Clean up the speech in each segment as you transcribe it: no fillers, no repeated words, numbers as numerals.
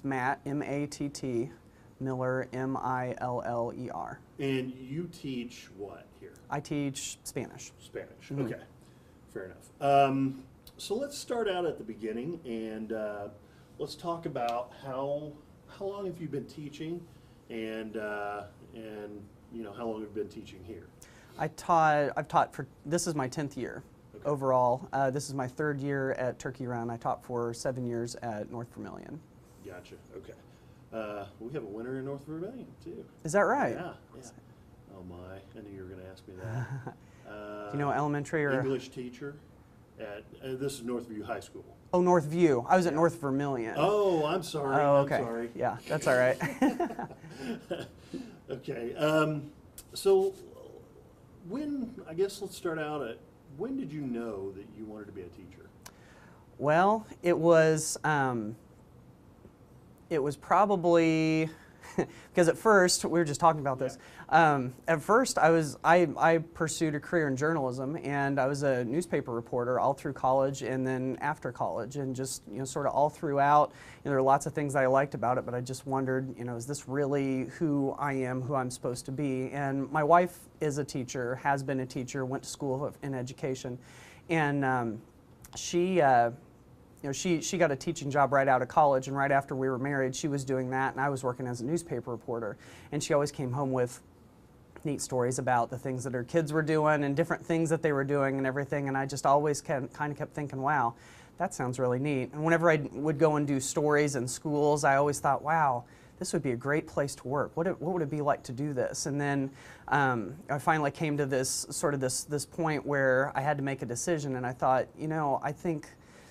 It's Matt, M-A-T-T, Miller, M-I-L-L-E-R. And you teach what here? I teach Spanish. Spanish, Mhm. okay. Fair enough. So let's start out at the beginning and let's talk about how long have you been teaching and you know, how long have you been teaching here? I've taught for, this is my 10th year. Okay. Overall. This is my 3rd year at Turkey Run. I taught for 7 years at North Vermilion. Gotcha, okay. We have a winner in North Vermilion too. Is that right? Yeah, yeah. Oh my, I knew you were gonna ask me that. Do you know elementary or? English teacher at, this is Northview High School. Oh, Northview. I was at North Vermilion. Oh, I'm sorry, Oh, okay. I'm sorry. Yeah, that's all right. Okay, so I guess let's start out at, when did you know that you wanted to be a teacher? Well, it was probably, because at first, we were just talking about this, at first I pursued a career in journalism, and I was a newspaper reporter all through college and then after college, and just, you know, sort of all throughout, you know, there were lots of things that I liked about it, but I just wondered, you know, is this really who I am, who I'm supposed to be? And my wife is a teacher, has been a teacher, went to school in education, and she got a teaching job right out of college, and right after we were married, she was doing that, and I was working as a newspaper reporter. And she always came home with neat stories about the things that her kids were doing and different things that they were doing and everything, and I just always kind of kept thinking, wow, that sounds really neat. And whenever I would go and do stories in schools, I always thought, wow, this would be a great place to work. What would it be like to do this? And then I finally came to this point where I had to make a decision, and I thought, you know, I think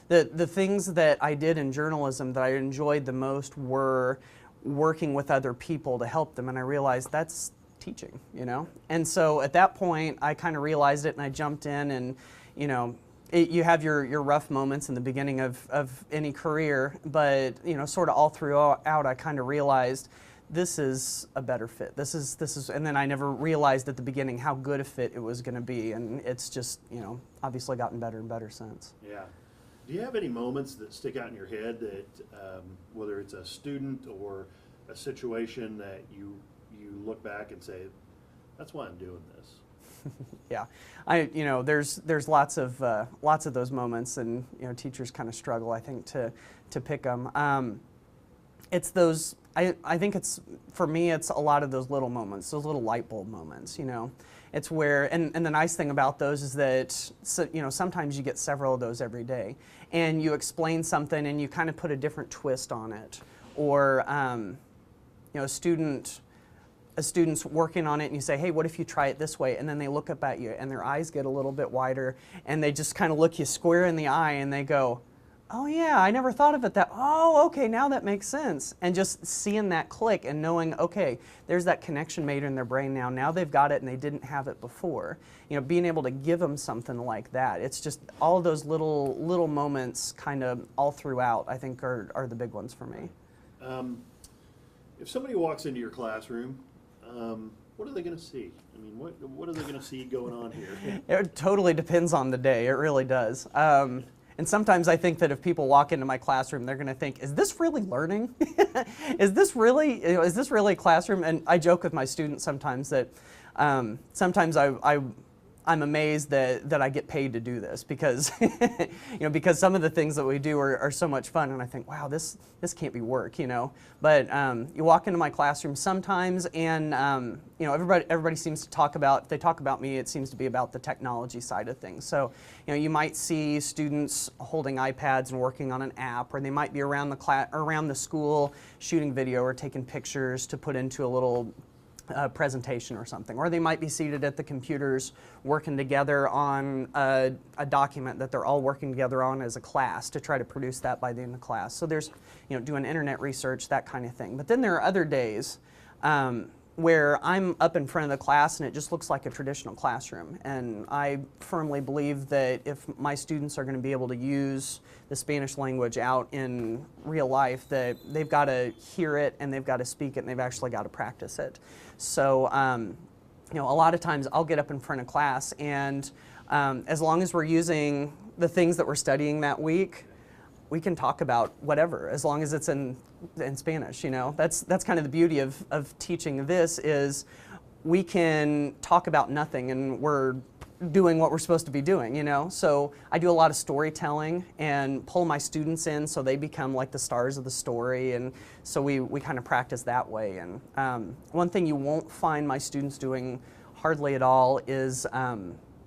the things that I did in journalism that I enjoyed the most were working with other people to help them, and I realized that's teaching, you know? And so at that point, I kind of realized it, and I jumped in, and, you know, you have your rough moments in the beginning of any career, but, you know, sort of all throughout, I kind of realized this is a better fit. This is, and then I never realized at the beginning how good a fit it was going to be, and it's just, you know, obviously gotten better and better since. Yeah. Do you have any moments that stick out in your head that, whether it's a student or a situation that you look back and say, that's why I'm doing this? Yeah, you know, there's lots of those moments, and, you know, teachers kind of struggle, I think, to pick them. It's those. I think it's, for me, it's a lot of those little moments, those little light bulb moments, you know. It's where, and the nice thing about those is that, you know, sometimes you get several of those every day, and you explain something and you kind of put a different twist on it, or, you know, a student's working on it, and you say, hey, what if you try it this way? And then they look up at you, and their eyes get a little bit wider, and they just kind of look you square in the eye, and they go, oh yeah, I never thought of it that, oh, okay, now that makes sense. And just seeing that click and knowing, okay, there's that connection made in their brain now. Now they've got it and they didn't have it before. You know, being able to give them something like that. It's just all of those little moments kind of all throughout, I think, are the big ones for me. If somebody walks into your classroom, what are they going to see? I mean, what are they going to see going on here? It totally depends on the day. It really does. And sometimes I think that if people walk into my classroom, they're going to think, is this really learning? Is this really a classroom? And I joke with my students sometimes that sometimes I'm amazed that I get paid to do this, because you know, because some of the things that we do are so much fun, and I think, wow, this can't be work, you know. But you walk into my classroom sometimes, and you know, everybody seems to talk about, if they talk about me, it seems to be about the technology side of things. So, you know, you might see students holding iPads and working on an app, or they might be around the school shooting video or taking pictures to put into a little presentation or something, or they might be seated at the computers working together on a document that they're all working together on as a class to try to produce that by the end of class. So there's, you know, doing internet research, that kind of thing. But then there are other days where I'm up in front of the class and it just looks like a traditional classroom. And I firmly believe that if my students are going to be able to use the Spanish language out in real life, that they've got to hear it and they've got to speak it and they've actually got to practice it. So, you know, a lot of times I'll get up in front of class, and as long as we're using the things that we're studying that week, we can talk about whatever as long as it's in Spanish. You know, that's kind of the beauty of teaching this is we can talk about nothing and we're doing what we're supposed to be doing, you know? So I do a lot of storytelling and pull my students in so they become like the stars of the story, and so we kind of practice that way. And one thing you won't find my students doing hardly at all is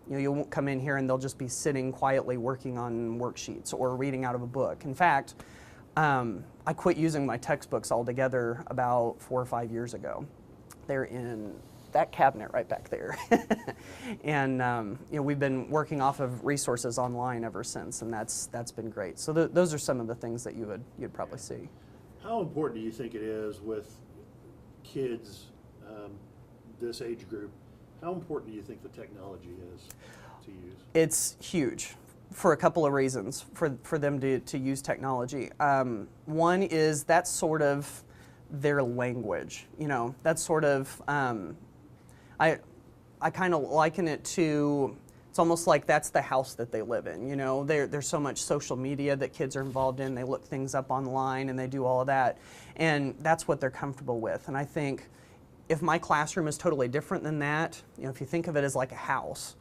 you know, you won't come in here and they'll just be sitting quietly working on worksheets or reading out of a book. In fact, I quit using my textbooks altogether about 4 or 5 years ago. They're in that cabinet right back there. And you know, we've been working off of resources online ever since, and that's been great. So those are some of the things that you'd probably see. How important do you think it is with kids this age group? How important do you think the technology is to use? It's huge for a couple of reasons for them to use technology. One is that's sort of their language. You know, that's sort of I kind of liken it to, it's almost like that's the house that they live in. You know, there's so much social media that kids are involved in. They look things up online and they do all of that, and that's what they're comfortable with. And I think if my classroom is totally different than that, you know, if you think of it as like a house,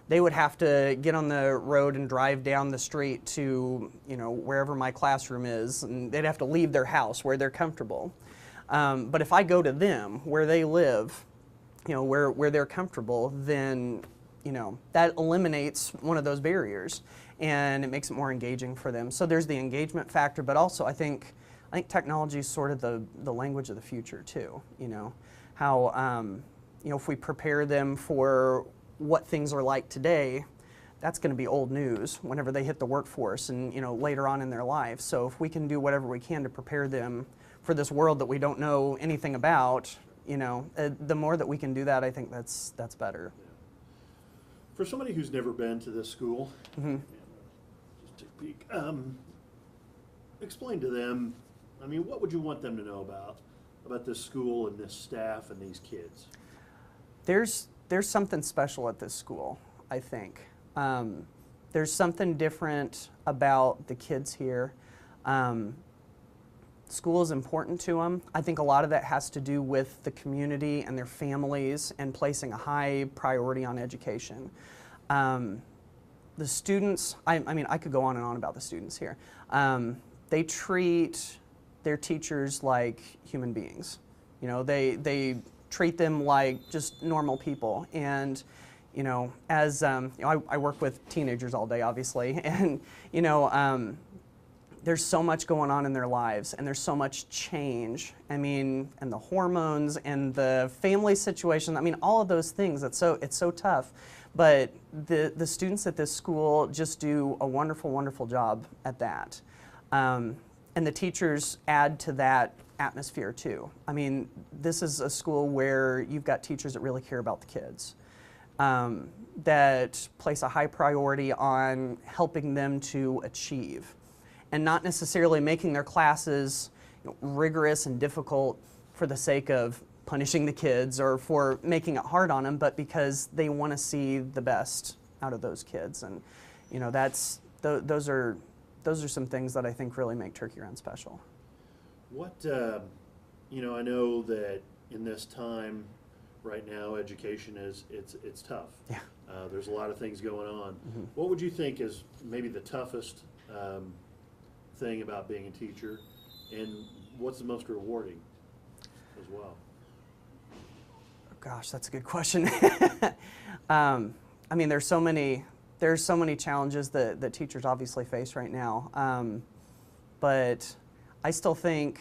they would have to get on the road and drive down the street to, you know, wherever my classroom is, and they'd have to leave their house where they're comfortable. But if I go to them where they live, you know, where they're comfortable, then, you know, that eliminates one of those barriers and it makes it more engaging for them. So there's the engagement factor, but also I think technology is sort of the language of the future too. You know, how you know, if we prepare them for what things are like today, that's going to be old news whenever they hit the workforce and, you know, later on in their life. So if we can do whatever we can to prepare them for this world that we don't know anything about, you know, the more that we can do that, I think that's better. For somebody who's never been to this school, Mm-hmm. just take a peek, explain to them, I mean, what would you want them to know about this school and this staff and these kids? There's something special at this school, I think. There's something different about the kids here. School is important to them. I think a lot of that has to do with the community and their families and placing a high priority on education. The students, I mean, I could go on and on about the students here. They treat their teachers like human beings. You know, they treat them like just normal people. And, you know, as, you know, I work with teenagers all day, obviously, and, you know, there's so much going on in their lives and there's so much change. I mean, and the hormones and the family situation, I mean, all of those things, it's so tough. But the students at this school just do a wonderful, wonderful job at that. And the teachers add to that atmosphere too. I mean, this is a school where you've got teachers that really care about the kids, that place a high priority on helping them to achieve, and not necessarily making their classes, you know, rigorous and difficult for the sake of punishing the kids or for making it hard on them, but because they want to see the best out of those kids. And, you know, those are some things that I think really make Turkey Run special. What, you know, I know that in this time right now, education it's tough. Yeah. There's a lot of things going on. Mm-hmm. What would you think is maybe the toughest thing about being a teacher, and what's the most rewarding as well? Gosh, that's a good question. I mean, there's so many challenges that teachers obviously face right now. But I still think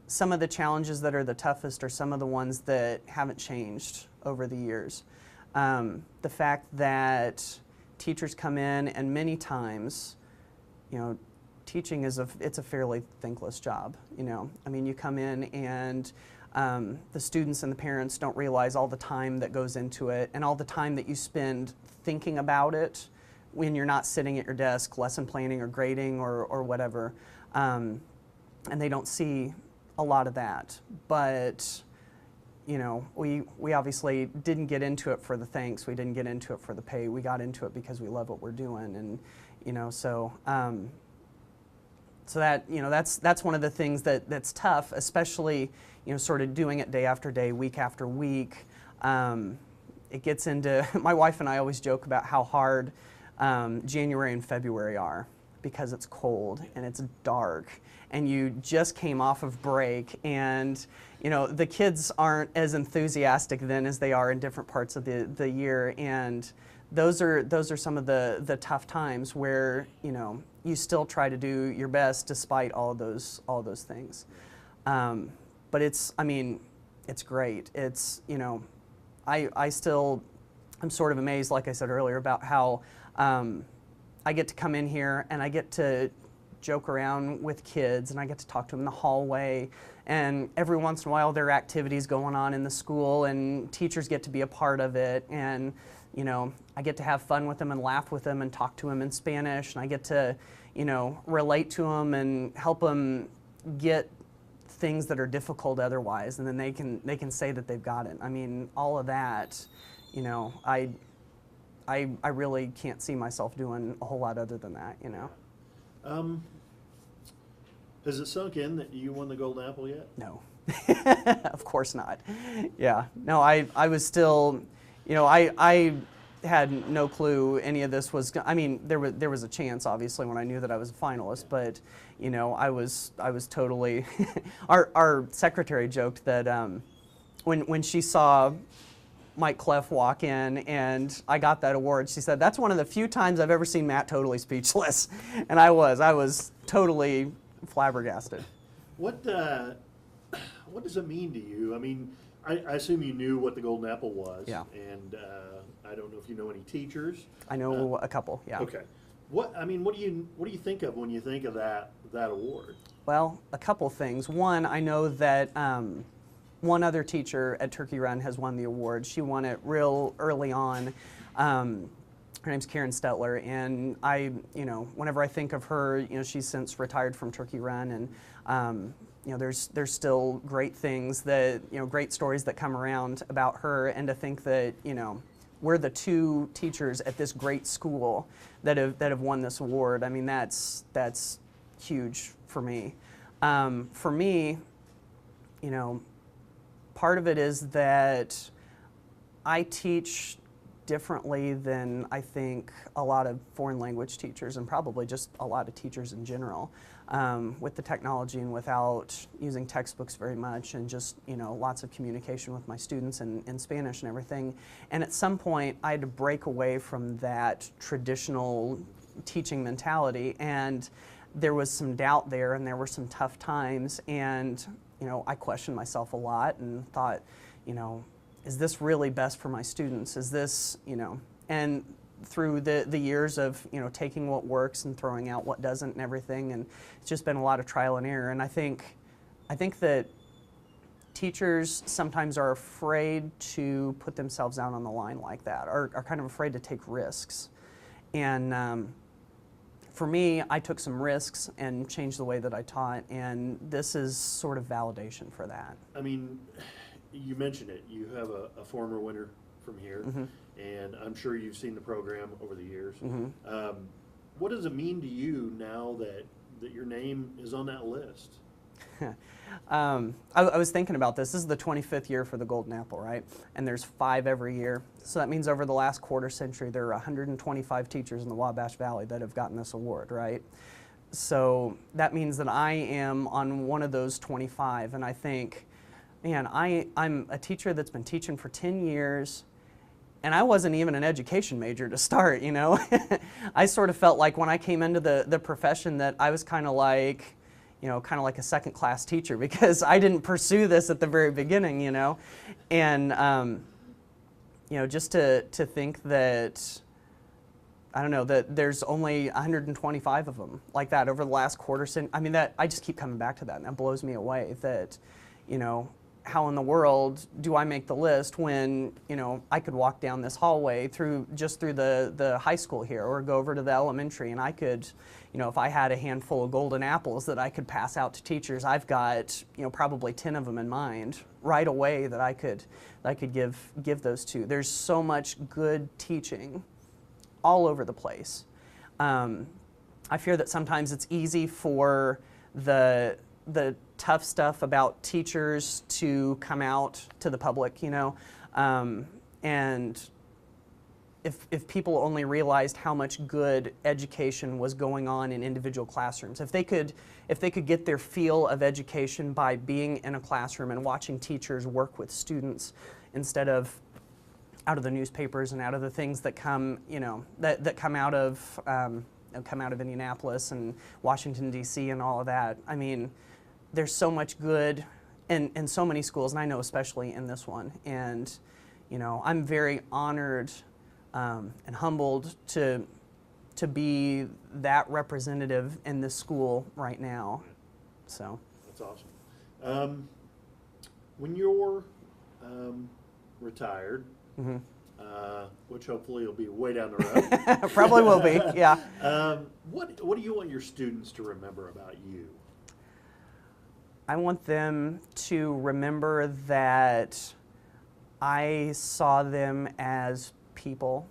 some of the challenges that are the toughest are some of the ones that haven't changed over the years. The fact that teachers come in and many times, you know, teaching it's a fairly thankless job. You know, I mean, you come in and the students and the parents don't realize all the time that goes into it and all the time that you spend thinking about it when you're not sitting at your desk lesson planning or grading or whatever. And they don't see a lot of that. But, you know, we obviously didn't get into it for the thanks. We didn't get into it for the pay. We got into it because we love what we're doing. And, you know, so so that, that's one of the things that's tough, especially, sort of doing it day after day, week after week. It gets into, my wife and I always joke about how hard January and February are, because it's cold and it's dark and you just came off of break, and the kids aren't as enthusiastic then as they are in different parts of the year, and those are some of the tough times where you still try to do your best despite all those things. But it's great. It's I'm sort of amazed, like I said earlier, about how I get to come in here and I get to joke around with kids and I get to talk to them in the hallway, and every once in a while there are activities going on in the school and teachers get to be a part of it, and I get to have fun with them and laugh with them and talk to them in Spanish, and I get to relate to them and help them get things that are difficult otherwise, and then they can say that they've got it. I mean, all of that, I really can't see myself doing a whole lot other than that, Has it sunk in that you won the Golden Apple yet? No, of course not. Yeah, no, I was still, I had no clue any of this was. I mean, there was a chance, obviously, when I knew that I was a finalist, but I was totally. Our secretary joked that when she saw Mike Cleff walk in and I got that award, she said, "That's one of the few times I've ever seen Matt totally speechless," and I was totally flabbergasted. What does it mean to you? I mean, I assume you knew what the Golden Apple was. Yeah. And I don't know if you know any teachers. I know a couple. Yeah. Okay. What do you think of when you think of that award? Well, a couple things. One, I know that one other teacher at Turkey Run has won the award. She won it real early on. Her name's Karen Stetler, and whenever I think of her, she's since retired from Turkey Run, and there's still great things that, great stories that come around about her, and to think that, we're the two teachers at this great school that have won this award. I mean, that's huge for me. For me, part of it is that I teach differently than I think a lot of foreign language teachers, and probably just a lot of teachers in general, with the technology and without using textbooks very much, and just lots of communication with my students in Spanish and everything. And at some point I had to break away from that traditional teaching mentality, and there was some doubt there, and there were some tough times, and I questioned myself a lot and thought, is this really best for my students? Is this, and through the years of, taking what works and throwing out what doesn't and everything, and it's just been a lot of trial and error. And I think that teachers sometimes are afraid to put themselves out on the line like that, or are kind of afraid to take risks. And for me, I took some risks and changed the way that I taught, and this is sort of validation for that. I mean, you mentioned it. You have a former winner from here, Mm-hmm. and I'm sure you've seen the program over the years. Mm-hmm. What does it mean to you now that your name is on that list? I was thinking about this. This is the 25th year for the Golden Apple, right? And there's 5 every year. So that means over the last quarter century, there are 125 teachers in the Wabash Valley that have gotten this award, right? So that means that I am on one of those 25, and I think, man, I'm a teacher that's been teaching for 10 years, and I wasn't even an education major to start, I sort of felt like when I came into the profession that I was kind of like a second-class teacher, because I didn't pursue this at the very beginning, and just to think that, I don't know, that there's only 125 of them like that over the last quarter century. I mean, that I just keep coming back to that, and that blows me away. That, how in the world do I make the list when, I could walk down this hallway through the high school here, or go over to the elementary, and I could, if I had a handful of golden apples that I could pass out to teachers, I've got, probably 10 of them in mind right away that I could give those to. There's so much good teaching all over the place. I fear that sometimes it's easy for the tough stuff about teachers to come out to the public, you know, and if people only realized how much good education was going on in individual classrooms, if they could get their feel of education by being in a classroom and watching teachers work with students instead of out of the newspapers and out of the things that come, you know, that come out of Indianapolis and Washington, D.C. and all of that. I mean, there's so much good in so many schools, and I know especially in this one. And, you know, I'm very honored and humbled to be that representative in this school right now. So that's awesome. When you're retired, mm-hmm. Which hopefully will be way down the road. Probably will be, yeah. What do you want your students to remember about you? I want them to remember that I saw them as people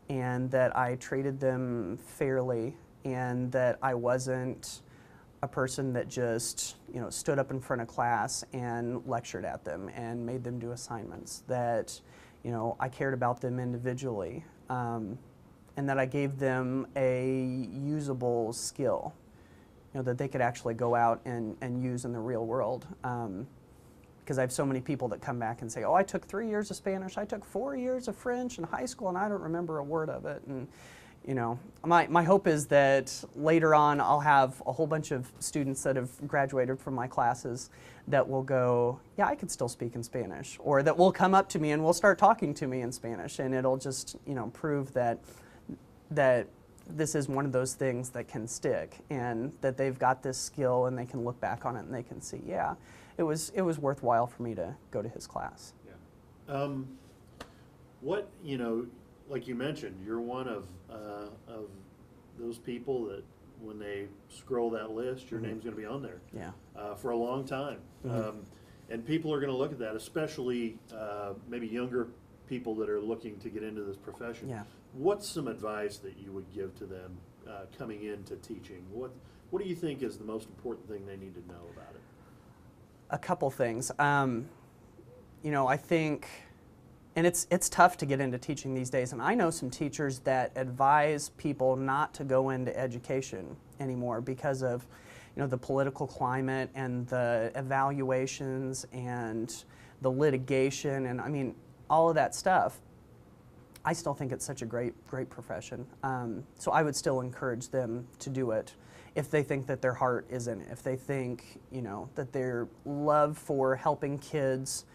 and that I treated them fairly and that I wasn't a person that just, you know, stood up in front of class and lectured at them and made them do assignments. That, you know, I cared about them individually, and that I gave them a usable skill, you know, that they could actually go out and use in the real world. Because I have so many people that come back and say, oh, I took 3 years of Spanish, I took 4 years of French in high school, and I don't remember a word of it. And, you know, my hope is that later on I'll have a whole bunch of students that have graduated from my classes that will go, yeah, I could still speak in Spanish, or that will come up to me and will start talking to me in Spanish, and it'll just, you know, prove that this is one of those things that can stick, and that they've got this skill and they can look back on it and they can see, yeah, it was worthwhile for me to go to his class. Yeah. What, you know, like you mentioned, you're one of those people that when they scroll that list, your mm-hmm. name's going to be on there. Yeah. For a long time. Mm-hmm. And people are going to look at that, especially maybe younger people that are looking to get into this profession. Yeah. What's some advice that you would give to them coming into teaching? What do you think is the most important thing they need to know about it? A couple things. You know, I think, and it's tough to get into teaching these days, and I know some teachers that advise people not to go into education anymore because of, you know, the political climate and the evaluations and the litigation, and I mean, all of that stuff. I still think it's such a great profession. So I would still encourage them to do it if they think that their heart is in it, if they think, you know, that their love for helping kids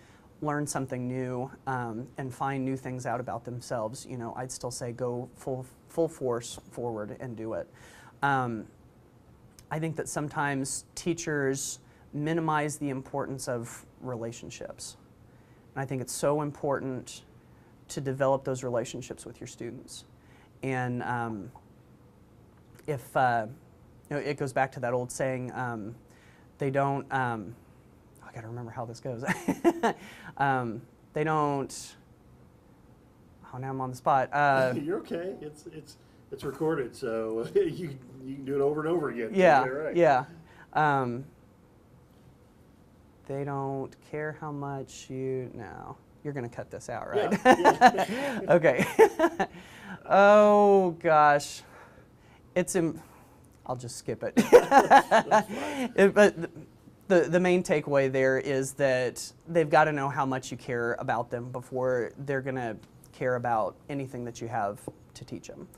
learn something new and find new things out about themselves, you know, I'd still say go full force forward and do it. I think that sometimes teachers minimize the importance of relationships. And I think it's so important to develop those relationships with your students. And if, you know, it goes back to that old saying, they don't, I gotta remember how this goes. They don't, oh, now I'm on the spot. You're okay, it's recorded, so you can do it over and over again. Yeah, right. yeah. They don't care how much you, no. You're going to cut this out, right? Yeah. Okay. Oh, gosh. I'll just skip it. But the main takeaway there is that they've got to know how much you care about them before they're going to care about anything that you have to teach them.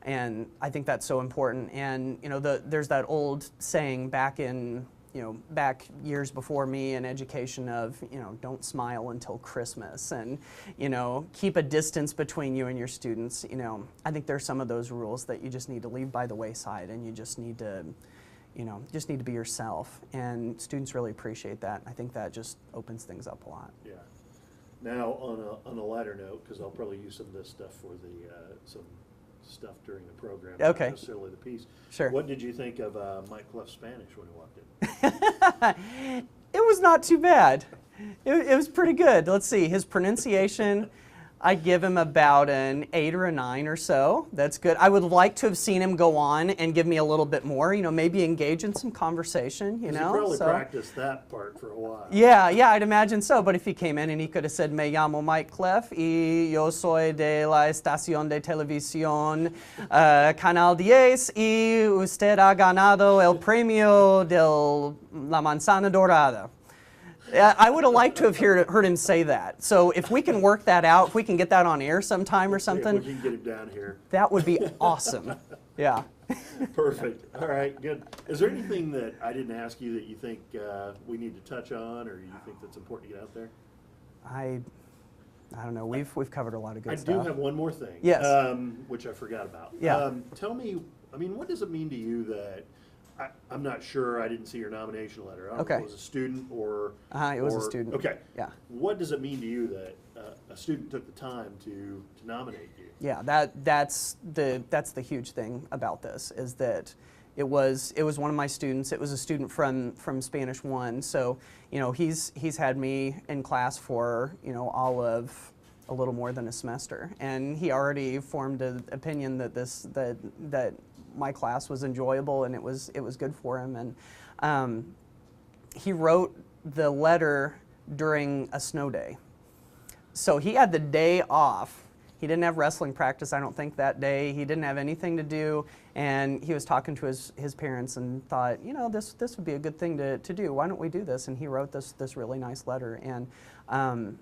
And I think that's so important. And, you know, there's that old saying back years before me in education of, you know, don't smile until Christmas, and, you know, keep a distance between you and your students. You know, I think there's some of those rules that you just need to leave by the wayside, and you just need to, you know, be yourself. And students really appreciate that. I think that just opens things up a lot. Yeah. Now, on a lighter note, because I'll probably use some of this stuff for some stuff during the program, okay. Not necessarily the piece. Sure. What did you think of Mike Clough's Spanish when he walked in? It was not too bad. It was pretty good. Let's see, his pronunciation, I give him about an 8 or a 9 or so. That's good. I would like to have seen him go on and give me a little bit more, maybe engage in some conversation, You probably practiced that part for a while. Yeah, I'd imagine so. But if he came in and he could have said, "Me llamo Mike Clef y yo soy de la estación de televisión Canal 10 y usted ha ganado el premio de la manzana dorada." I would have liked to have heard him say that. So if we can work that out, if we can get that on air sometime or something, we can get him down here. That would be awesome. Yeah. Perfect. All right, good. Is there anything that I didn't ask you that you think we need to touch on, or you think that's important to get out there? I don't know. We've covered a lot of good stuff. I do have one more thing. Yes. Which I forgot about. Yeah. Tell me, what does it mean to you that I'm not sure, I didn't see your nomination letter. I don't know if it was a student or... It was a student. Okay. Yeah. What does it mean to you that a student took the time to nominate you? Yeah, that's the huge thing about this, is that it was one of my students. It was a student from Spanish 1. So, he's had me in class for, all of a little more than a semester. And he already formed an opinion that that my class was enjoyable and it was good for him. And he wrote the letter during a snow day. So he had the day off. He didn't have wrestling practice, I don't think, that day. He didn't have anything to do, and he was talking to his parents and thought, this would be a good thing to do. Why don't we do this? And he wrote this really nice letter. And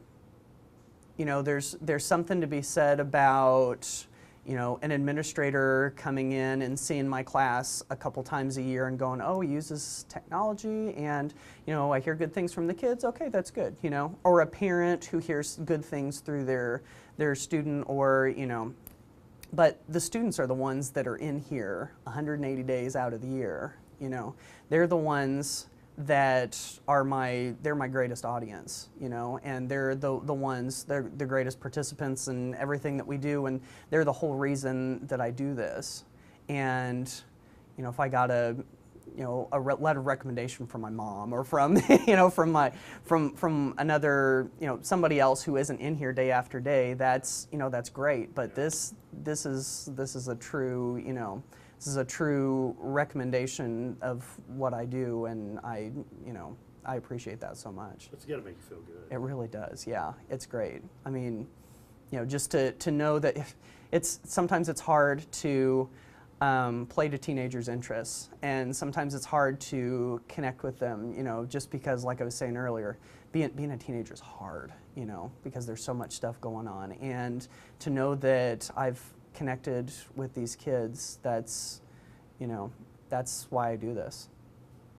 there's something to be said about an administrator coming in and seeing my class a couple times a year and going, "Oh, he uses technology, and I hear good things from the kids. Okay, that's good." Or a parent who hears good things through their student, or but the students are the ones that are in here 180 days out of the year. They're the ones that are my greatest audience, and they're they're the greatest participants in everything that we do, and they're the whole reason that I do this. And if I got a letter of recommendation from my mom, or from from another somebody else who isn't in here day after day, that's great. But this is a true this is a true recommendation of what I do, and I appreciate that so much. It's got to make you feel good. It really does. Yeah, it's great. I mean, just to know that sometimes it's hard to play to teenagers' interests, and sometimes it's hard to connect with them. Just because, like I was saying earlier, being a teenager is hard. Because there's so much stuff going on, and to know that I've connected with these kids, that's why I do this.